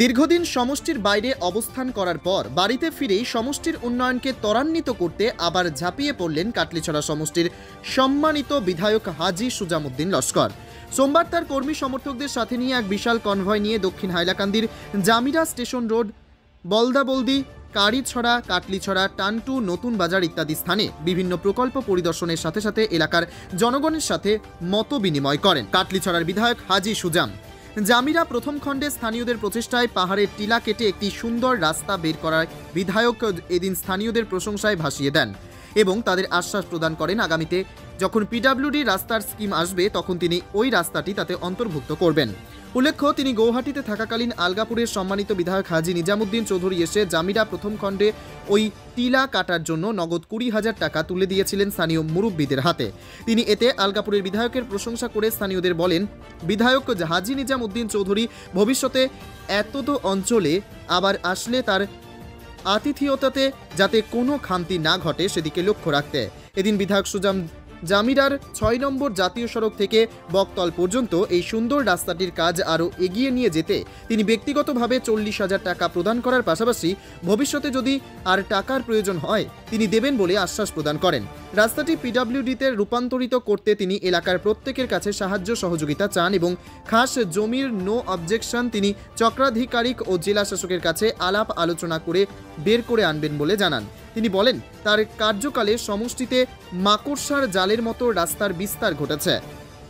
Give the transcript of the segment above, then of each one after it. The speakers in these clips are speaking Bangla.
দীর্ঘদিন সমষ্টির বাইরে অবস্থান করার পর বাড়িতে ফিরেই সমষ্টির উন্নয়নকে ত্বরান্বিত করতে আবার ঝাঁপিয়ে পড়লেন কাটলিছড়া সমষ্টির সম্মানিত বিধায়ক হাজী সুজামউদ্দিন লস্কর। সোমবার তার কর্মী সমর্থকদের সাথে নিয়ে এক বিশাল কনভয় নিয়ে দক্ষিণ হাইলাকান্দির জামিরা স্টেশন রোড, বলদাবলদি, কাড়িছড়া, কাটলিছড়া, টানটু, নতুন বাজার ইত্যাদি স্থানে বিভিন্ন প্রকল্প পরিদর্শনের সাথে সাথে এলাকার জনগণের সাথে মত বিনিময় করেন কাটলিছড়ার বিধায়ক হাজী সুজাম। জামিরা প্রথম খণ্ডে স্থানীয়দের প্রচেষ্টায় পাহাড়ের টিলা কেটে একটি সুন্দর রাস্তা বের করার বিধায়ক এদিন স্থানীয়দের প্রশংসায় ভাসিয়ে দেন এবং তাদের আশ্বাস প্রদান করেন আগামীতে যখন পিডব্লিউডি রাস্তার স্কিম আসবে তখন তিনি ওই রাস্তাটি তাতে অন্তর্ভুক্ত করবেন। উল্লেখ্য, তিনি গৌহাটিতে থাকাকালীন আলগাপুরের সম্মানিত বিধায়ক হাজী নিজামুদ্দিন চৌধুরী এসে জামিরা প্রথম খণ্ডে ওই টিলা কাটার জন্য নগদ 20,000 টাকা তুলে দিয়েছিলেন স্থানীয় মুরব্বীদের হাতে। তিনি এতে আলগাপুরের বিধায়কের প্রশংসা করে স্থানীয়দের বলেন, বিধায়ক হাজী নিজামুদ্দিন চৌধুরী ভবিষ্যতে এতদ অঞ্চলে আবার আসলে তার আতিথেয়তাতে যাতে কোনো খামতি না ঘটে সেদিকে লক্ষ্য রাখতে। এদিন বিধায়ক সুজাম জামিরার 6 নম্বর জাতীয় সড়ক থেকে বকতল পর্যন্ত এই সুন্দর রাস্তাটির কাজ আরও এগিয়ে নিয়ে যেতে তিনি ব্যক্তিগতভাবে 40,000 টাকা প্রদান করার পাশাপাশি ভবিষ্যতে যদি আর টাকার প্রয়োজন হয় তিনি দেবেন বলে আশ্বাস প্রদান করেন। রাস্তাটি পিডব্লিউডিতে রূপান্তরিত করতে তিনি এলাকার প্রত্যেকের কাছে সাহায্য সহযোগিতা চান এবং খাস জমির নো অবজেকশন তিনি চক্রাধিকারিক ও জেলা শাসকের কাছে আলাপ আলোচনা করে বের করে আনবেন বলে জানান। তিনি বলেন, তার কার্যকালে সমষ্টিতে মাকড়সার জালের মতো রাস্তার বিস্তার ঘটেছে।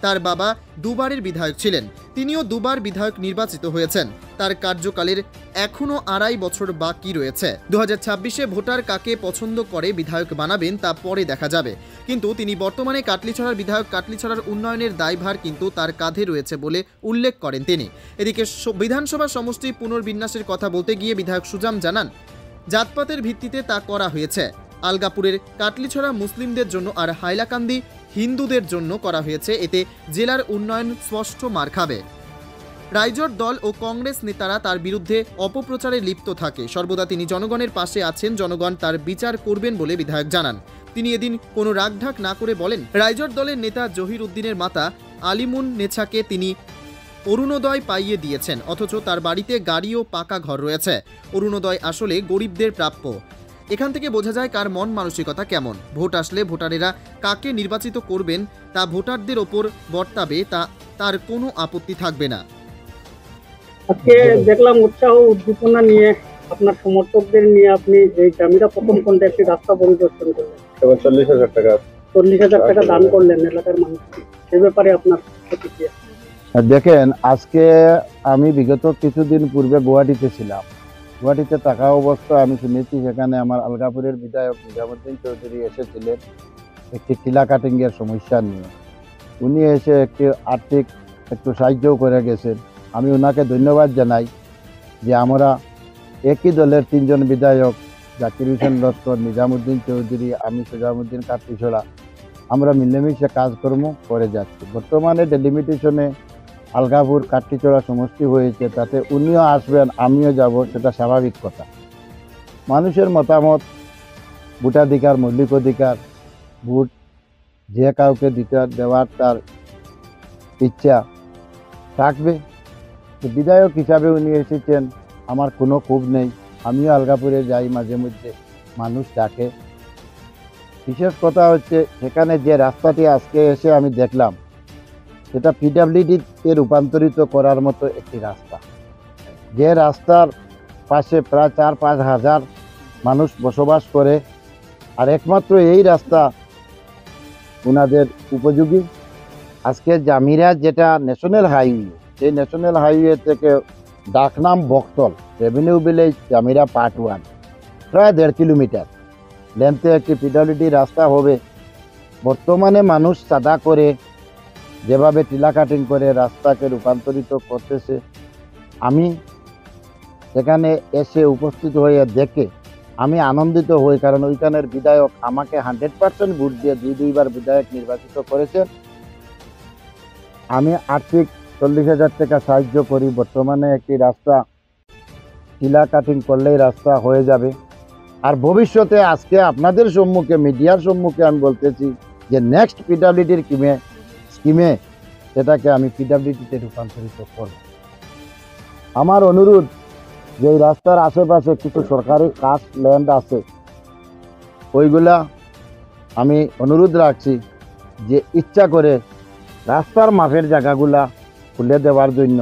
তার বাবা দুবারের বিধায়ক ছিলেন, তিনিও দুবার বিধায়ক নির্বাচিত হয়েছেন। তার কার্যকালের এখনও 2.5 বছর বাকি রয়েছে। 2026-এ ভোটার কাকে পছন্দ করে বিধায়ক বানাবেন তা পরে দেখা যাবে, কিন্তু তিনি বর্তমানে কাটলিছড়ার বিধায়ক। কাটলিছড়ার উন্নয়নের দায়ভার কিন্তু তার কাঁধে রয়েছে বলে উল্লেখ করেন তিনি। এদিকে বিধানসভা সমষ্টি পুনর্বিন্যাসের কথা বলতে গিয়ে বিধায়ক সুজাম জানান, জাতপাতের ভিত্তিতে তা করা হয়েছে। আলগাপুরের কাটলিছড়া মুসলিমদের জন্য আর হাইলাকান্দি হিন্দুদের জন্য করা হয়েছে। এতে জেলার উন্নয়ন স্পষ্ট মার খাবে। রাইজোট দল ও কংগ্রেস নেতারা তার বিরুদ্ধে অপপ্রচারে লিপ্ত থাকে। সর্বদা তিনি জনগণের পাশে আছেন, জনগণ তার বিচার করবেন বলে বিধায়ক জানান। তিনি এদিন কোনো রাগঢাক না করে বলেন, রাইজোট দলের নেতা জহির উদ্দিনের মাতা আলিমুন নেছাকে তিনি অরুণোদয় পাইয়ে দিয়েছেন, অথচ তার বাড়িতে গাড়ি ও পাকা ঘর রয়েছে। অরুণোদয় আসলে গরিবদের প্রাপ্য। এখান থেকে বোঝা যায় কার মন মানসিকতা কেমন। ভোট আসলে ভোটারেরা কাকে নির্বাচিত করবেন তা ভোটারদের ওপর বর্তাবে, তা তার কোনো আপত্তি থাকবে না। আজকে দেখলাম উৎসাহ উদ্দীপনা নিয়ে আপনার সমর্থকদের নিয়ে আপনি এই জামিরা প্রথম খণ্ডে একটি রাস্তা পরিদর্শন করলেন, 40,000 টাকা দান করলেন এলাকার মানুষকে। সে ব্যাপারে আপনার প্রতিক্রিয়া? দেখেন, আজকে আমি বিগত কিছুদিন পূর্বে গুয়াহাটিতে ছিলাম। গুয়াহাটিতে থাকা অবস্থা আমি শুনেছি সেখানে আমার আলগাপুরের বিধায়ক নিজামুদ্দিন চৌধুরী এসেছিলেন একটি টিলা কাটিংয়ের সমস্যা নিয়ে। উনি এসে একটু সাহায্য করে গেছেন। আমি ওনাকে ধন্যবাদ জানাই যে আমরা একই দলের 3 জন বিধায়ক, জাকির হোসেন লস্কর, নিজামুদ্দিন চৌধুরী, আমি সুজামউদ্দিন কাটলিছড়া, আমরা মিলেমিশে কাজকর্ম করে যাচ্ছি। বর্তমানে ডেলিমিটেশনে আলগাপুর কাটলিছড়া সমষ্টি হয়েছে, তাতে উনিও আসবেন, আমিও যাব, সেটা স্বাভাবিক কথা। মানুষের মতামত, ভোটাধিকার, মৌলিক অধিকার, ভোট যে কাউকে দেওয়ার তার ইচ্ছা থাকবে। বিধায়ক হিসাবে উনি এসেছেন, আমার কোনো ক্ষোভ নেই। আমিও আলগাপুরে যাই মাঝে মধ্যে, মানুষ ডাকে। বিশেষ কথা হচ্ছে সেখানে যে রাস্তাটি আজকে এসে আমি দেখলাম সেটা পিডব্লিউডিতে রূপান্তরিত করার মতো একটি রাস্তা। যে রাস্তার পাশে প্রায় 4-5 হাজার মানুষ বসবাস করে, আর একমাত্র এই রাস্তা ওনাদের উপযোগী। আজকে জামিরা যেটা ন্যাশনাল হাইওয়ে, সেই ন্যাশনাল হাইওয়ে থেকে ডাকনাম বকতল রেভিনিউ ভিলেজ জামিরা পার্ট 1 প্রায় 1.5 কিলোমিটার লেন্থে একটি পিডব্লিউডি রাস্তা হবে। বর্তমানে মানুষ চাঁদা করে যেভাবে টিলা কাটিং করে রাস্তাকে রূপান্তরিত করতেছে, আমি সেখানে এসে উপস্থিত হয়ে দেখে আমি আনন্দিত হই, কারণ ওইখানের বিধায়ক আমাকে 100% ভোট দিয়ে 2বার বিধায়ক নির্বাচিত করেছেন। আমি আর্থিক 40,000 টাকা সাহায্য করি। বর্তমানে একটি রাস্তা টিলা কাটিং করলেই রাস্তা হয়ে যাবে। আর ভবিষ্যতে আজকে আপনাদের সম্মুখে, মিডিয়ার সম্মুখে আমি বলতেছি যে নেক্সট পিডব্লিউডির স্কিমে সেটাকে আমি পিডব্লিউডিতে রূপান্তরিত করব। আমার অনুরোধ যে এই রাস্তার আশেপাশে কিছু সরকারি কাজ ল্যান্ড আছে, ওইগুলা আমি অনুরোধ রাখছি যে ইচ্ছা করে রাস্তার মাপের জায়গাগুলা খুলে দেওয়ার জন্য,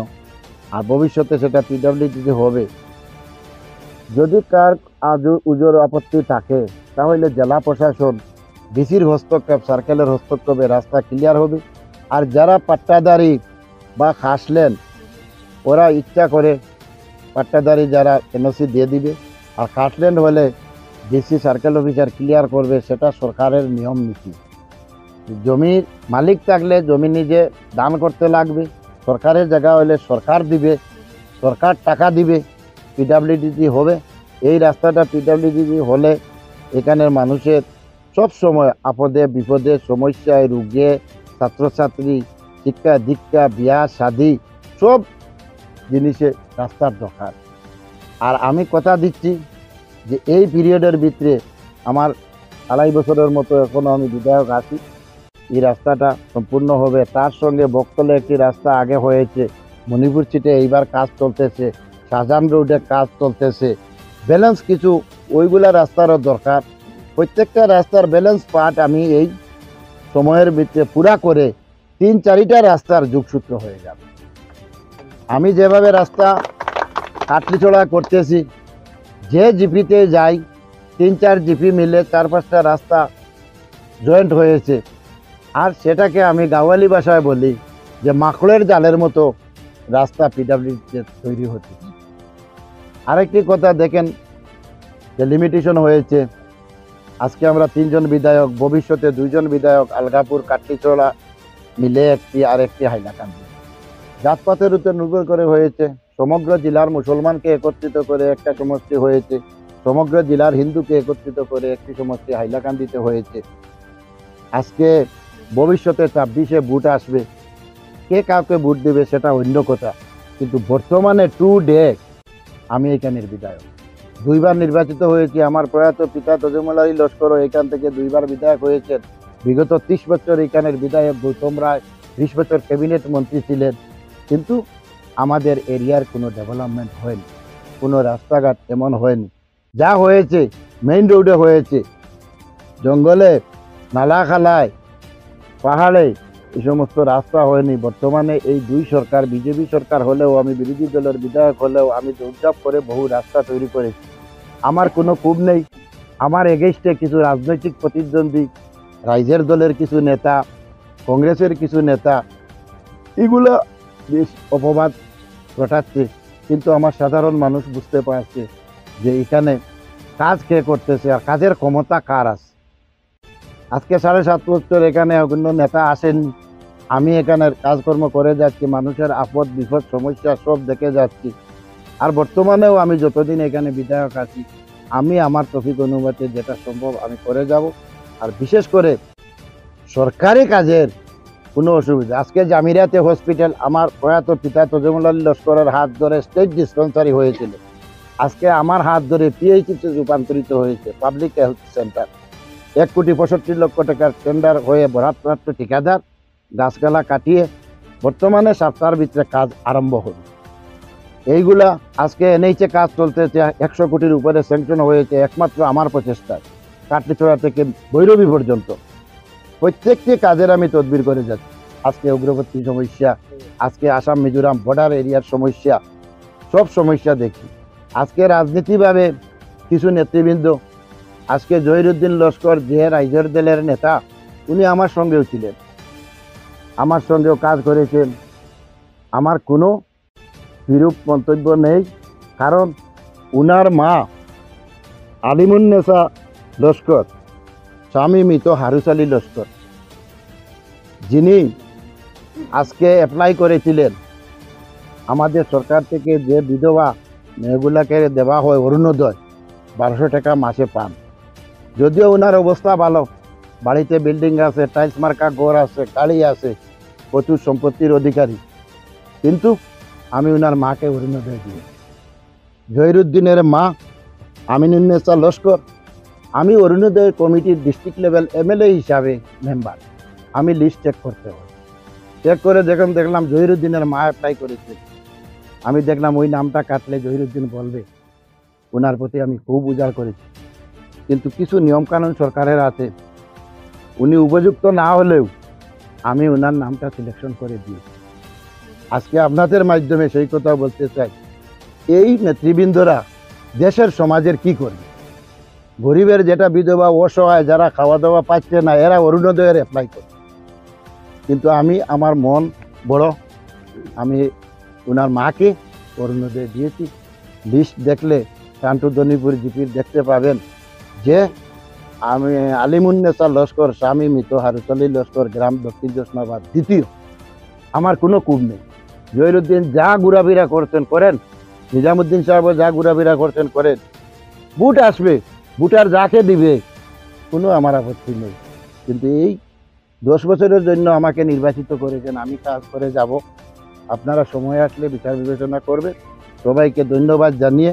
আর ভবিষ্যতে সেটা পিডব্লিউডি হবে। যদি কার আজও উজোর আপত্তি থাকে তাহলে জেলা প্রশাসন, ডিসির হস্তক্ষেপ, সার্কেলের হস্তক্ষেপে রাস্তা ক্লিয়ার হবে। আর যারা পাট্টাদারি বা খাসলেন, ওরা ইচ্ছা করে পাট্টাদারি যারা এনওসি দিয়ে দিবে, আর খাসলেন হলে ডিসি সার্কেল অফিসার ক্লিয়ার করবে, সেটা সরকারের নিয়ম নীতি। জমির মালিক থাকলে জমি নিজে দান করতে লাগবে, সরকারের জায়গা হলে সরকার দিবে, সরকার টাকা দিবে, পিডব্লিউডি হবে। এই রাস্তাটা পিডব্লিউডি হলে এখানের মানুষের সব সময় আপদে বিপদে, সমস্যায়, রোগে, ছাত্রছাত্রী, শিক্ষা দীক্ষা, বিয়া শাদি সব জিনিসে রাস্তার দরকার। আর আমি কথা দিচ্ছি যে এই পিরিয়ডের ভিতরে আমার 2.5 বছরের মতো এখনও আমি বিধায়ক আছি, এই রাস্তাটা সম্পূর্ণ হবে। তার সঙ্গে বকতলে একটি রাস্তা আগে হয়েছে, মণিপুর সিটে এইবার কাজ চলতেছে, শাহজাহান রোডে কাজ চলতেছে, ব্যালেন্স কিছু ওইগুলা রাস্তারও দরকার। প্রত্যেকটা রাস্তার ব্যালেন্স পার্ট আমি এই সময়ের ভিতরে পুরা করে 3-4টা রাস্তার যোগসূত্র হয়ে যাবে। আমি যেভাবে রাস্তা কাটলিছড়া করতেছি, যে জিপিতে যাই 3-4 জিপি মিলে 4-5টা রাস্তা জয়েন্ট হয়েছে, আর সেটাকে আমি গাওয়ালি ভাষায় বলি যে মাকড়ের জালের মতো রাস্তা পিডব্লিউডিতে তৈরি হচ্ছে। আরেকটি কথা দেখেন যে লিমিটেশন হয়েছে, আজকে আমরা 3 জন বিধায়ক, ভবিষ্যতে 2 জন বিধায়ক, আলগাপুর কাটলিছড়া মিলে একটি, আর একটি হাইলাকান্দি। জাতপাতের উপর নির্ভর করে হয়েছে, সমগ্র জেলার মুসলমানকে একত্রিত করে একটা সমষ্টি হয়েছে, সমগ্র জেলার হিন্দুকে একত্রিত করে একটি সমষ্টি হাইলাকান্দিতে হয়েছে। আজকে ভবিষ্যতে 26-এ ভোট আসবে, কে কাউকে ভোট দেবে সেটা অন্য কথা, কিন্তু বর্তমানে টুডে আমি এখানের বিধায়ক, 2 বার নির্বাচিত হয়েছি। আমার প্রয়াত পিতা তজুমুল আলী লস্করও এখান থেকে 2 বার বিধায়ক হয়েছেন। বিগত 30 বছর এখানের বিধায়ক গৌতম রায় 20 বছর ক্যাবিনেট মন্ত্রী ছিলেন, কিন্তু আমাদের এরিয়ার কোনো ডেভেলপমেন্ট হয়নি, কোনো রাস্তাঘাট এমন হয়নি। যা হয়েছে মেইন রোডে হয়েছে, জঙ্গলে, নালাখালায়, পাহাড়ে এই সমস্ত রাস্তা হয়নি। বর্তমানে এই 2 সরকার, বিজেপি সরকার হলেও, আমি বিরোধী দলের বিধায়ক হলেও আমি দৌড়ঝাঁপ করে বহু রাস্তা তৈরি করেছি। আমার কোনো ক্ষোভ নেই। আমার এগেইনস্টে কিছু রাজনৈতিক প্রতিদ্বন্দ্বী, রাইজের দলের কিছু নেতা, কংগ্রেসের কিছু নেতা, এগুলো বেশ অপবাদ ঘটাচ্ছে, কিন্তু আমার সাধারণ মানুষ বুঝতে পারছে যে এখানে কাজ কে করতেছে আর কাজের ক্ষমতা কার আছে। আজকে 7.5 বছর এখানে অন্য নেতা আসেননি, আমি এখানে কাজকর্ম করে যাচ্ছি, মানুষের আপদ বিপদ সমস্যা সব দেখে যাচ্ছি। আর বর্তমানেও আমি যতদিন এখানে বিধায়ক আছি, আমি আমার তৌফিক অনুমতি যেটা সম্ভব আমি করে যাব। আর বিশেষ করে সরকারি কাজের কোনো অসুবিধা, আজকে জামিরাতে হসপিটাল আমার প্রয়াত পিতা তজুমুল আলী লস্করের হাত ধরে স্টেট ডিসপেন্সারি হয়েছিল, আজকে আমার হাত ধরে পিএইচসিতে রূপান্তরিত হয়েছে, পাবলিক হেলথ সেন্টার। 1,65,00,000 টাকার টেন্ডার হয়ে বরাদ্দপ্রাপ্ত ঠিকাদার গাছগালা কাটিয়ে বর্তমানে সপ্তাহের ভিতরে কাজ আরম্ভ হবে। এইগুলা আজকে এনএইচে কাজ চলতেছে, 100 কোটির উপরে স্যাংশন হয়েছে একমাত্র আমার প্রচেষ্টায়, কাটলিছড়া থেকে ভৈরবী পর্যন্ত প্রত্যেকটি কাজের আমি তদবির করে যাচ্ছি। আজকে উগ্রপন্থী সমস্যা, আজকে আসাম মিজোরাম বর্ডার এরিয়ার সমস্যা, সব সমস্যা দেখি। আজকে রাজনীতিভাবে কিছু নেতৃবৃন্দ, আজকে জহিরুদ্দিন লস্কর যে রাইজের দলের নেতা, উনি আমার সঙ্গেও ছিলেন, আমার সঙ্গেও কাজ করেছেন। আমার কোনো বিরূপ মন্তব্য নেই, কারণ উনার মা আলিমুন্নেসা লস্কর, স্বামী মৃত হারুস আলী লস্কর, যিনি আজকে অ্যাপ্লাই করেছিলেন আমাদের সরকার থেকে যে বিধবা মেয়েগুলাকে দেওয়া হয় অরুণোদয়, 1200 টাকা মাসে পান। যদিও ওনার অবস্থা ভালো, বাড়িতে বিল্ডিং আছে, টাইলস মার্কা ঘর আছে, গাড়ি আছে, প্রচুর সম্পত্তির অধিকারী, কিন্তু আমি ওনার মাকে অরুণোদয় দিই। জহিরুদ্দিনের মা আমিনুন্নেসা লস্কর, আমি অরুণোদয় কমিটির ডিস্ট্রিক্ট লেভেল এমএলএ হিসাবে মেম্বার, আমি লিস্ট চেক করতে হয়, চেক করে দেখলাম জহিরুদ্দিনের মা অ্যাপ্লাই করেছে। আমি দেখলাম ওই নামটা কাটলে জহিরুদ্দিন বলবে ওনার প্রতি আমি খুব উজাড় করেছি, কিন্তু কিছু নিয়মকানুন সরকারের আছে, উনি উপযুক্ত না হলেও আমি ওনার নামটা সিলেকশন করে দিয়েছি। আজকে আপনাদের মাধ্যমে সেই কথা বলতে চাই, এই নেতৃবৃন্দরা দেশের সমাজের কি করবে? গরিবের যেটা বিধবা অসহায় যারা খাওয়া দাওয়া পাচ্ছে না, এরা অরুণোদয়ের অ্যাপ্লাই করে। কিন্তু আমি আমার মন বড়, আমি ওনার মাকে অরুণোদয় দিয়েছি। লিস্ট দেখলে কান্টুদনীপুর জিপির দেখতে পাবেন যে আমি আলিমুন্নেসা লস্কর, স্বামী মৃত হারুতলি লস্কর, গ্রাম দক্ষিণ জোসনাবাদ, দ্বিতীয়। আমার কোনো কূপ নেই। জহিরুদ্দিন যা ঘোরাফেরা করছেন করেন, নিজামুদ্দিন সাহেবও যা ঘোরাফেরা করছেন করেন, বুট আসবে, বুটার যাকে দিবে কোনো আমার আপত্তি নেই। কিন্তু এই 10 বছরের জন্য আমাকে নির্বাচিত করেছেন, আমি কাজ করে যাব। আপনারা সময় আসলে বিচার বিবেচনা করবে। সবাইকে ধন্যবাদ জানিয়ে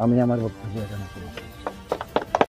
আমি আমার বক্তব্য এখানে সমাপ্ত করছি।